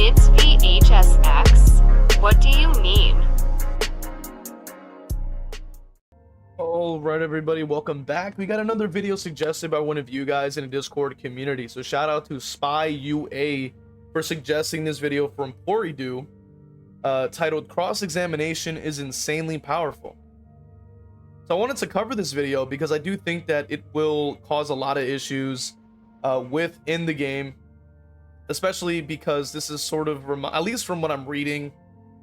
It's v.h.s.x. What do you mean? Alright everybody, welcome back. We got another video suggested by one of you guys in a Discord community. So shout out to Spy UA for suggesting this video from Poridu, titled Cross-Examination is Insanely Powerful. So I wanted to cover this video because I do think that it will cause a lot of issues within the game, especially because this is sort of, at least from what I'm reading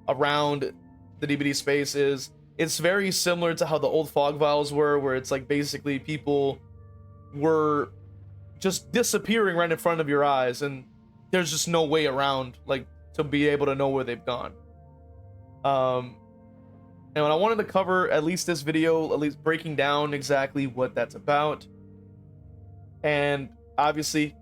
around the DBD space, is it's very similar to how the old fog vials were, where it's like basically people were just disappearing right in front of your eyes and there's just no way around like to be able to know where they've gone. And I wanted to cover at least this video, at least breaking down exactly what that's about. And obviously,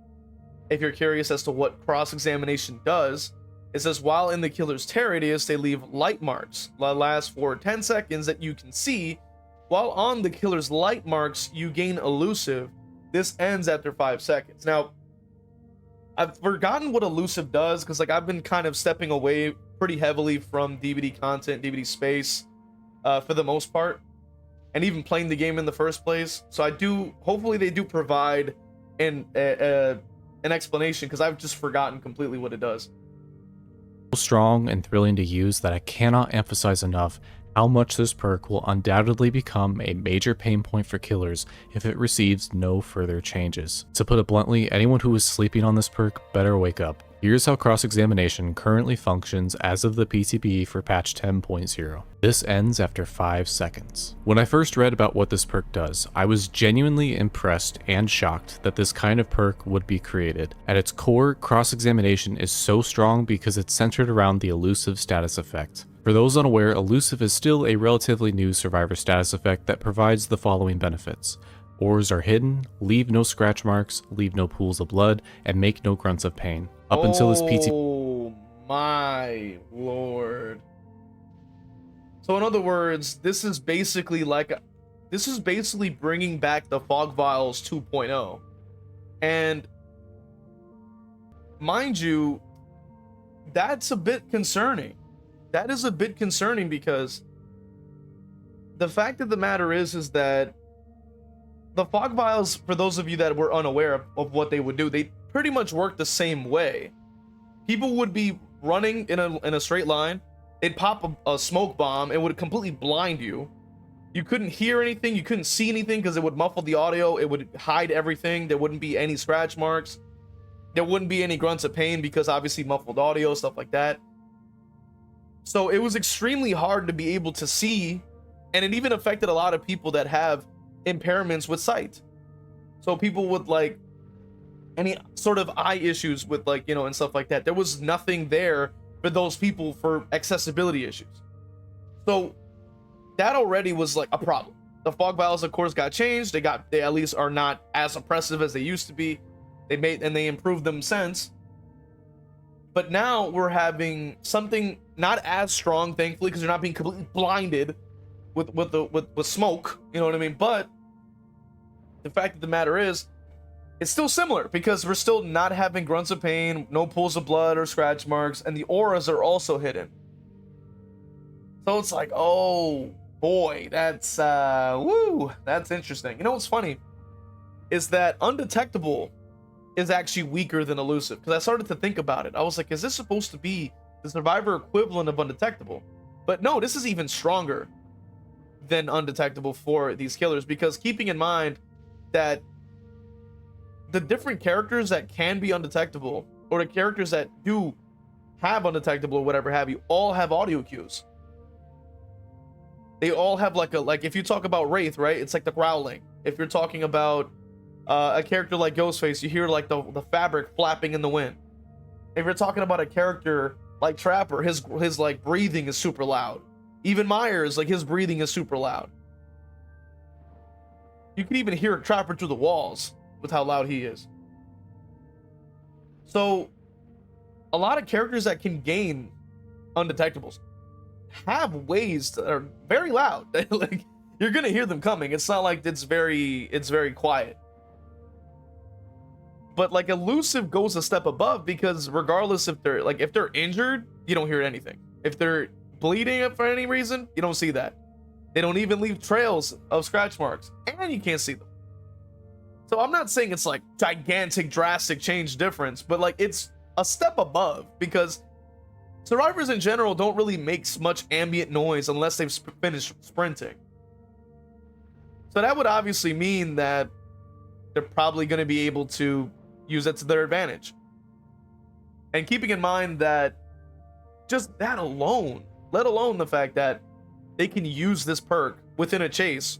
if you're curious as to what cross-examination does, it says while in the killer's tear radius, they leave light marks that last for 10 seconds that you can see. While on the killer's light marks, you gain elusive. This ends after 5 seconds. Now, I've forgotten what elusive does because like I've been kind of stepping away pretty heavily from DVD content, DVD space, for the most part, and even playing the game in the first place. So I do, hopefully they do provide an explanation, because I've just forgotten completely what it does. Strong and thrilling to use that I cannot emphasize enough how much this perk will undoubtedly become a major pain point for killers if it receives no further changes. To put it bluntly, anyone who is sleeping on this perk better wake up. Here's how cross-examination currently functions as of the PTB for patch 10.0. This ends after 5 seconds. When I first read about what this perk does, I was genuinely impressed and shocked that this kind of perk would be created. At its core, cross-examination is so strong because it's centered around the elusive status effect. For those unaware, elusive is still a relatively new survivor status effect that provides the following benefits. Ores are hidden, leave no scratch marks, leave no pools of blood, and make no grunts of pain. Up until this PT. Oh my lord. So in other words, this is basically bringing back the fog vials 2.0. And mind you, that's a bit concerning. That is a bit concerning because the fact of the matter is that the fog vials, for those of you that were unaware of what they would do, they pretty much work the same way. People would be running in a straight line. They'd pop a smoke bomb. It would completely blind you. You couldn't hear anything. You couldn't see anything because it would muffle the audio. It would hide everything. There wouldn't be any scratch marks. There wouldn't be any grunts of pain because obviously muffled audio, stuff like that. So it was extremely hard to be able to see, and it even affected a lot of people that have impairments with sight. So people with like any sort of eye issues with like, you know, and stuff like that. There was nothing there for those people for accessibility issues. So that already was like a problem. The fog vials, of course, got changed. They at least are not as oppressive as they used to be. They improved them since. But now we're having something not as strong, thankfully, because you're not being completely blinded with smoke, you know what I mean? But the fact of the matter is, it's still similar because we're still not having grunts of pain, no pools of blood or scratch marks, and the auras are also hidden. So it's like, oh boy, that's that's interesting. You know what's funny is that undetectable is actually weaker than elusive, because I started to think about it. I was like, is this supposed to be the survivor equivalent of undetectable? But no, this is even stronger than undetectable for these killers, because keeping in mind that the different characters that can be undetectable, or the characters that do have undetectable or whatever have you, all have audio cues. They all have like if you talk about Wraith, right, it's like the growling. If you're talking about a character like Ghostface, you hear like the fabric flapping in the wind. If you're talking about a character like Trapper, his like breathing is super loud. Even Myers, like his breathing is super loud. You can even hear Trapper through the walls with how loud he is. So a lot of characters that can gain undetectables have ways that are very loud. Like you're gonna hear them coming. It's not like it's very quiet. But like elusive goes a step above, because regardless if they're injured, you don't hear anything. If they're bleeding for any reason, you don't see that. They don't even leave trails of scratch marks, and you can't see them. So I'm not saying it's like gigantic, drastic change difference, but like it's a step above, because survivors in general don't really make much ambient noise unless they've finished sprinting. So that would obviously mean that they're probably going to be able to use it to their advantage. And keeping in mind that just that alone, let alone the fact that they can use this perk within a chase,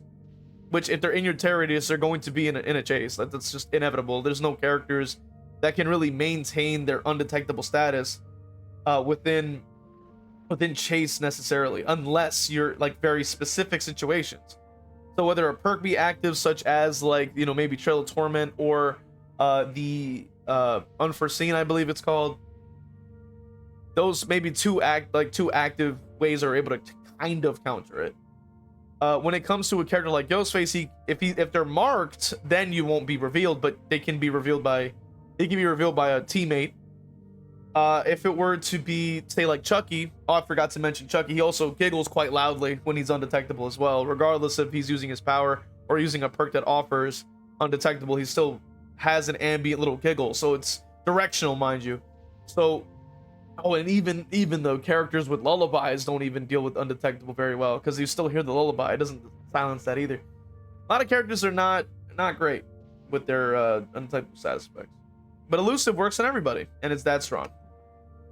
which if they're in your terror radius, they're going to be in a chase. That's just inevitable. There's no characters that can really maintain their undetectable status within chase necessarily, unless you're like very specific situations. So whether a perk be active, such as like, you know, maybe Trail of Torment, or the Unforeseen, I believe it's called. Those maybe two active ways are able to kind of counter it. When it comes to a character like Ghostface, if they're marked, then you won't be revealed, but they can be revealed by a teammate. If it were to be, say, like Chucky, I forgot to mention Chucky, he also giggles quite loudly when he's undetectable as well. Regardless if he's using his power or using a perk that offers undetectable, he still has an ambient little giggle, so it's directional, mind you. So, and even though characters with lullabies don't even deal with undetectable very well, because you still hear the lullaby, it doesn't silence that either. A lot of characters are not great with their undetectable status effects, but elusive works on everybody, and it's that strong.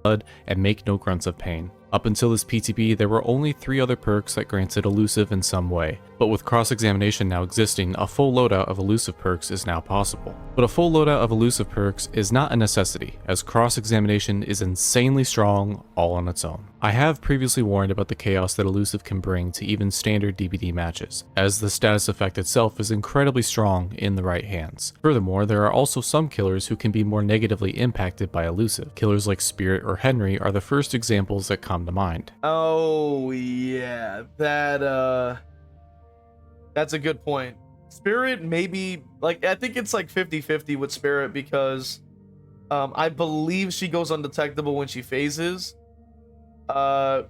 And make no grunts of pain. Up until this PTB, there were only 3 other perks that granted elusive in some way, but with cross-examination now existing, a full loadout of elusive perks is now possible. But a full loadout of elusive perks is not a necessity, as cross-examination is insanely strong all on its own. I have previously warned about the chaos that elusive can bring to even standard DBD matches, as the status effect itself is incredibly strong in the right hands. Furthermore, there are also some killers who can be more negatively impacted by elusive. Killers like Spirit or Henry are the first examples that come to mind. Oh yeah, that's a good point. Spirit, maybe, like, I think it's like 50-50 with Spirit, because I believe she goes undetectable when she phases. So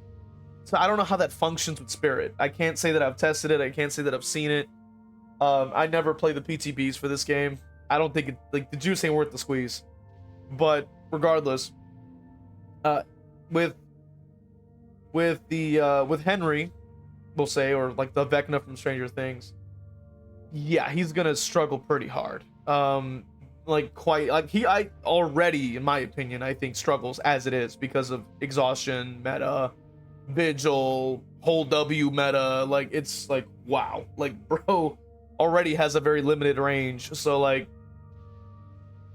I don't know how that functions with Spirit. I can't say that I've tested it. I can't say that I've seen it. I never play the PTBs for this game. I don't think like the juice ain't worth the squeeze. But regardless, with Henry, we'll say, or like the Vecna from Stranger Things, yeah, he's gonna struggle pretty hard. I already, in my opinion, I think struggles as it is because of exhaustion meta, vigil, whole W meta. Like, it's like, wow, like, bro already has a very limited range. So like,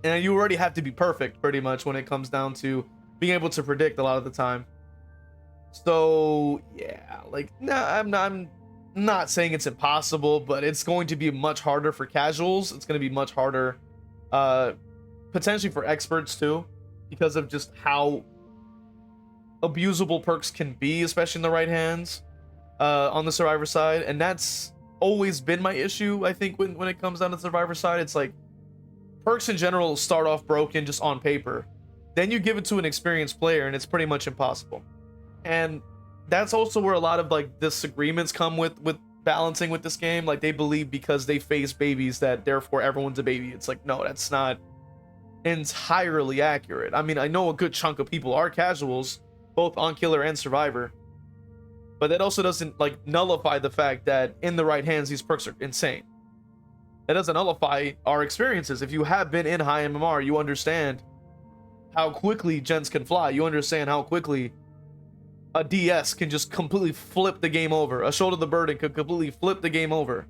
and you already have to be perfect pretty much when it comes down to being able to predict a lot of the time. So yeah, like, I'm not saying it's impossible, but it's going to be much harder for casuals. It's going to be much harder potentially for experts too, because of just how abusable perks can be, especially in the right hands on the survivor side. And that's always been my issue, I think, when it comes down to the survivor side. It's like perks in general start off broken just on paper, then you give it to an experienced player and it's pretty much impossible. And that's also where a lot of like disagreements come with balancing with this game. Like, they believe because they face babies that therefore everyone's a baby. It's like, no, that's not entirely accurate. I mean, I know a good chunk of people are casuals, both on killer and survivor, but that also doesn't like nullify the fact that in the right hands these perks are insane. That doesn't nullify our experiences. If you have been in high MMR, you understand how quickly gens can fly. You understand how quickly a DS can just completely flip the game over. A Shoulder the Burden could completely flip the game over.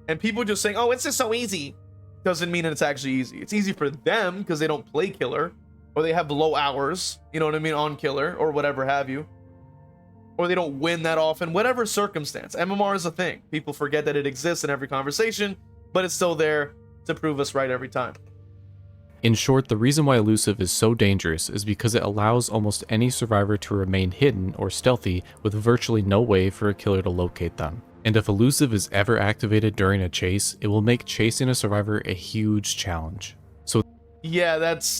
And people just saying, oh, it's just so easy, doesn't mean it's actually easy. It's easy for them because they don't play killer, or they have low hours, you know what I mean, on killer, or whatever have you. Or they don't win that often, whatever circumstance. MMR is a thing. People forget that it exists in every conversation, but it's still there to prove us right every time. In short, the reason why elusive is so dangerous is because it allows almost any survivor to remain hidden or stealthy with virtually no way for a killer to locate them. And if elusive is ever activated during a chase, it will make chasing a survivor a huge challenge. So yeah, that's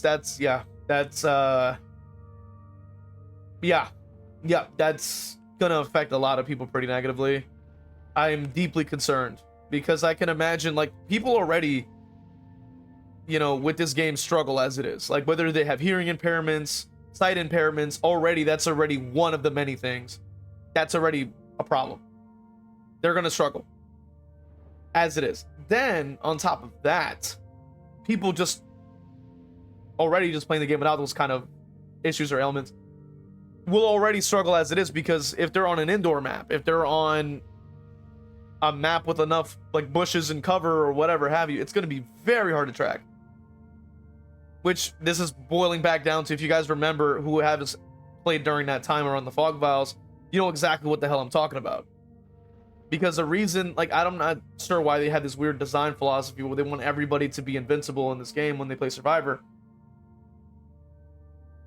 gonna affect a lot of people pretty negatively. I'm deeply concerned because I can imagine like people already, with this game struggle as it is. Like whether they have hearing impairments, sight impairments, already that's already one of the many things. That's already a problem. They're gonna struggle as it is. Then on top of that, people just already just playing the game without those kind of issues or ailments will already struggle as it is, because if they're on an indoor map, if they're on a map with enough like bushes and cover or whatever have you, it's going to be very hard to track. Which this is boiling back down to, if you guys remember who has played during that time or on the fog vials, you know exactly what the hell I'm talking about. Because the reason, like, I'm not sure why they had this weird design philosophy where they want everybody to be invincible in this game when they play Survivor.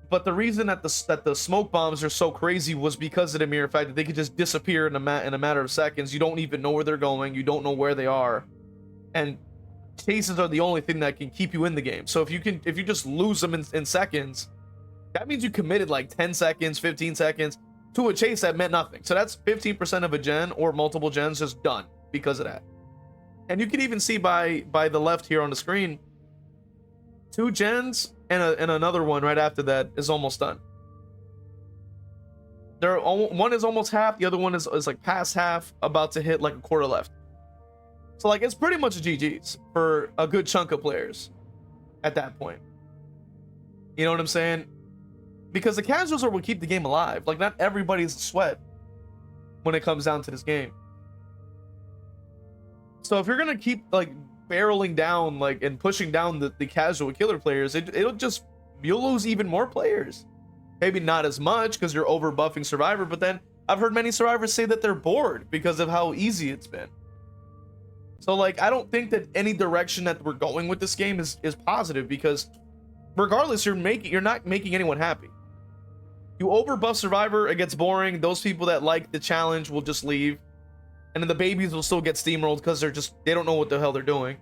But the reason that the smoke bombs are so crazy was because of the mere fact that they could just disappear in a matter of seconds. You don't even know where they're going. You don't know where they are, and chases are the only thing that can keep you in the game. So if you just lose them in seconds, that means you committed like 10 seconds, 15 seconds to a chase that meant nothing. So that's 15% of a gen or multiple gens just done because of that. And you can even see by the left here on the screen, 2 gens and another one right after that is almost done. One is almost half, the other one is like past half, about to hit like a quarter left. So like it's pretty much a GG's for a good chunk of players at that point. You know what I'm saying? Because the casuals are what keep the game alive. Like not everybody's a sweat when it comes down to this game. So if you're gonna keep like barreling down like and pushing down the casual killer players, you'll lose even more players. Maybe not as much because you're over buffing Survivor, but then I've heard many survivors say that they're bored because of how easy it's been. So like I don't think that any direction that we're going with this game is positive, because regardless, you're not making anyone happy. You over buff Survivor, it gets boring. Those people that like the challenge will just leave. And then the babies will still get steamrolled because they don't know what the hell they're doing.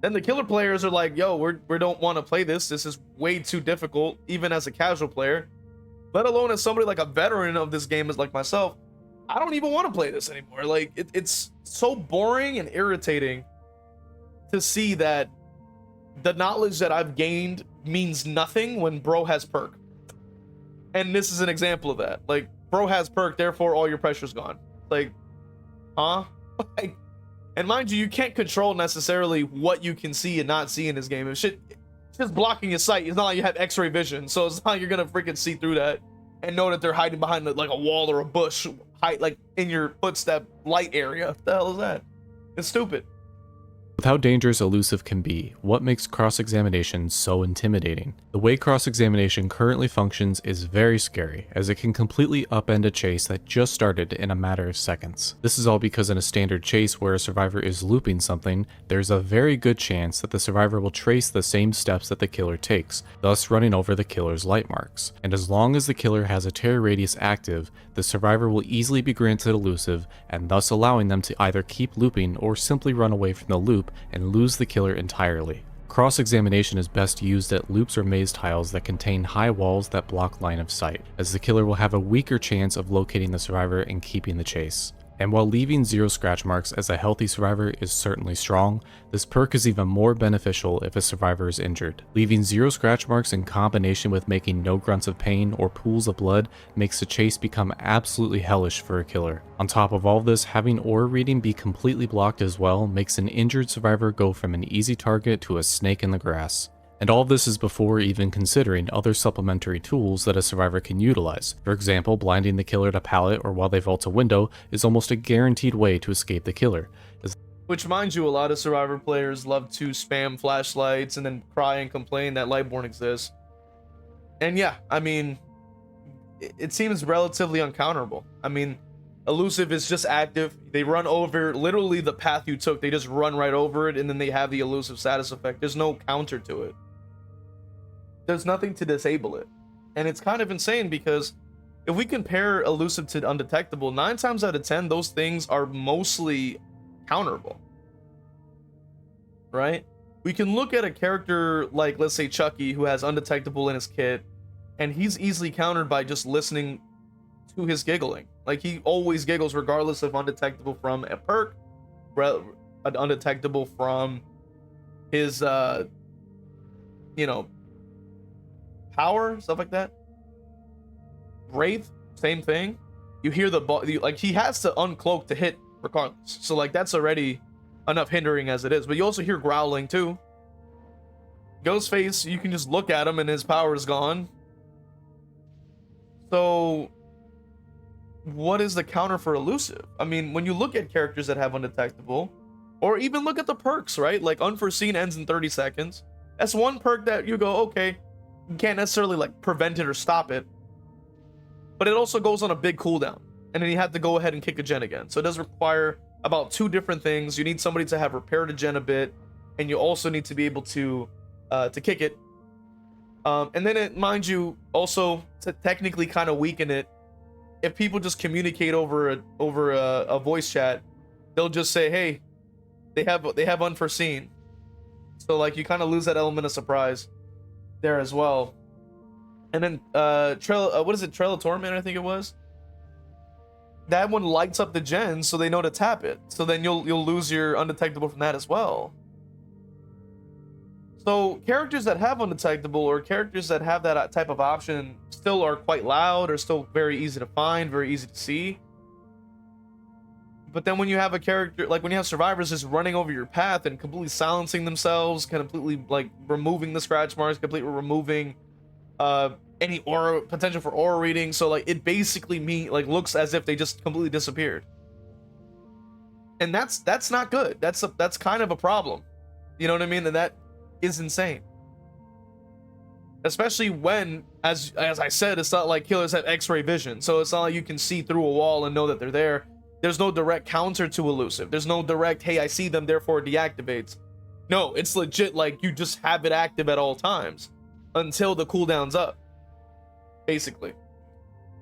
Then the killer players are like, yo, we don't want to play this. This is way too difficult, even as a casual player. Let alone as somebody like a veteran of this game is like myself. I don't even want to play this anymore. Like it's so boring and irritating to see that the knowledge that I've gained means nothing when bro has perk. And this is an example of that. Like bro has perk, therefore all your pressure's gone. Like, huh? Like, and mind you can't control necessarily what you can see and not see in this game. It's just blocking your sight. It's not like you have x-ray vision, so it's not like you're gonna freaking see through that and know that they're hiding behind like a wall or a bush, like in your footstep light area. What the hell is that? It's stupid. With how dangerous elusive can be, what makes cross-examination so intimidating? The way cross-examination currently functions is very scary, as it can completely upend a chase that just started in a matter of seconds. This is all because in a standard chase where a survivor is looping something, there's a very good chance that the survivor will trace the same steps that the killer takes, thus running over the killer's light marks. And as long as the killer has a terror radius active, the survivor will easily be granted elusive, and thus allowing them to either keep looping or simply run away from the loop and lose the killer entirely. Cross-examination is best used at loops or maze tiles that contain high walls that block line of sight, as the killer will have a weaker chance of locating the survivor and keeping the chase. And while leaving 0 scratch marks as a healthy survivor is certainly strong, this perk is even more beneficial if a survivor is injured. Leaving 0 scratch marks in combination with making no grunts of pain or pools of blood makes the chase become absolutely hellish for a killer. On top of all this, having aura reading be completely blocked as well makes an injured survivor go from an easy target to a snake in the grass. And all this is before even considering other supplementary tools that a survivor can utilize. For example, blinding the killer to pallet or while they vault a window is almost a guaranteed way to escape the killer. Which, mind you, a lot of Survivor players love to spam flashlights and then cry and complain that Lightborn exists. And yeah, I mean, it seems relatively uncounterable. I mean, elusive is just active. They run over literally the path you took. They just run right over it, and then they have the elusive status effect. There's no counter to it. There's nothing to disable it. And it's kind of insane because if we compare elusive to undetectable, 9 times out of 10, those things are mostly counterable. Right? We can look at a character like, let's say, Chucky, who has undetectable in his kit, and he's easily countered by just listening to his giggling. Like, he always giggles regardless of undetectable from a perk, undetectable from his power, stuff like that. Wraith, same thing. You hear the like, he has to uncloak to hit regardless, so like that's already enough hindering as it is. But you also hear growling too. Ghostface, you can just look at him and his power is gone. So what is the counter for elusive? I mean, when you look at characters that have undetectable, or even look at the perks, right? Like unforeseen ends in 30 seconds. That's one perk that you go, okay, you can't necessarily like prevent it or stop it, but it also goes on a big cooldown, and then you have to go ahead and kick a gen again. So it does require about two different things. You need somebody to have repaired a gen a bit, and you also need to be able to kick it. And then it, mind you, also to technically kind of weaken it, if people just communicate over a voice chat, they'll just say, hey, they have unforeseen. So like you kind of lose that element of surprise there as well. And then Trail of Torment, I think it was. That one lights up the gen, so they know to tap it. So then you'll lose your undetectable from that as well. So characters that have undetectable, or characters that have that type of option, still are quite loud, or still very easy to find, very easy to see. But then when you have a character, like when you have survivors just running over your path and completely silencing themselves, completely like removing the scratch marks, completely removing any aura potential for aura reading, so like it basically looks as if they just completely disappeared. And that's not good. That's kind of a problem. You know what I mean? And that is insane. Especially when, as I said, it's not like killers have X-ray vision, so it's not like you can see through a wall and know that they're there. There's no direct counter to elusive. There's no direct, hey, I see them, therefore it deactivates. No, it's legit like you just have it active at all times until the cooldown's up, basically.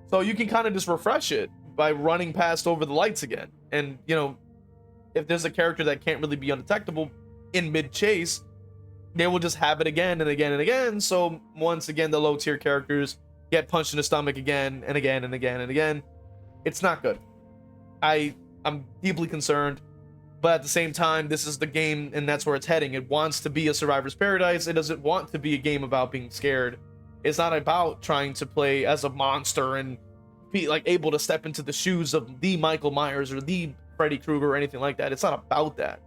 So you can kind of just refresh it by running past over the lights again. And, you know, if there's a character that can't really be undetectable in mid-chase, they will just have it again and again and again. So once again, the low-tier characters get punched in the stomach again and again and again and again. It's not good. I'm deeply concerned, but at the same time, this is the game and that's where it's heading. It wants to be a survivor's paradise. It doesn't want to be a game about being scared. It's not about trying to play as a monster and be like able to step into the shoes of the Michael Myers or the Freddy Krueger or anything like that. It's not about that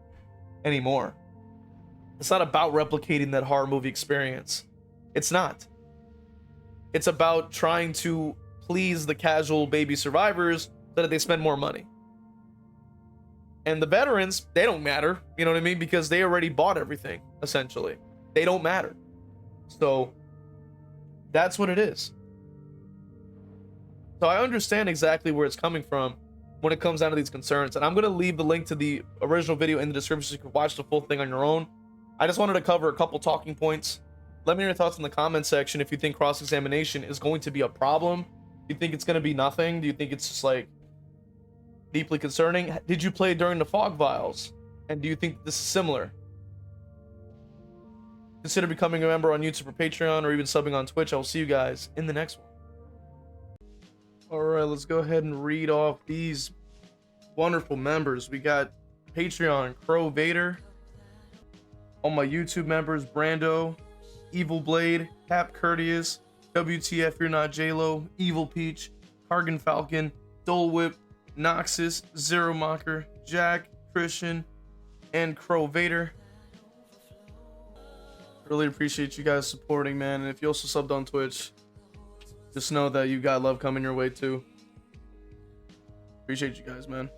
anymore. It's not about replicating that horror movie experience. It's not. It's about trying to please the casual baby survivors so that they spend more money. And the veterans, they don't matter, you know what I mean? Because they already bought everything, essentially. They don't matter. So that's what it is. So I understand exactly where it's coming from when it comes down to these concerns. And I'm going to leave the link to the original video in the description so you can watch the full thing on your own. I just wanted to cover a couple talking points. Let me know your thoughts in the comment section if you think cross-examination is going to be a problem. Do you think it's going to be nothing? Do you think it's just like deeply concerning? Did you play during the fog vials? And do you think this is similar? Consider becoming a member on YouTube or Patreon, or even subbing on Twitch. I will see you guys in the next one. All right, let's go ahead and read off these wonderful members. We got Patreon, Crow Vader. All my YouTube members, Brando, Evil Blade, Cap Courteous, WTF You're Not J-Lo, Evil Peach, Cargan Falcon, Dole Whip, Noxus, Zero Mocker, Jack, Christian, and Crow Vader. Really appreciate you guys supporting, man. And if you also subbed on Twitch, just know that you got love coming your way too. Appreciate you guys, man.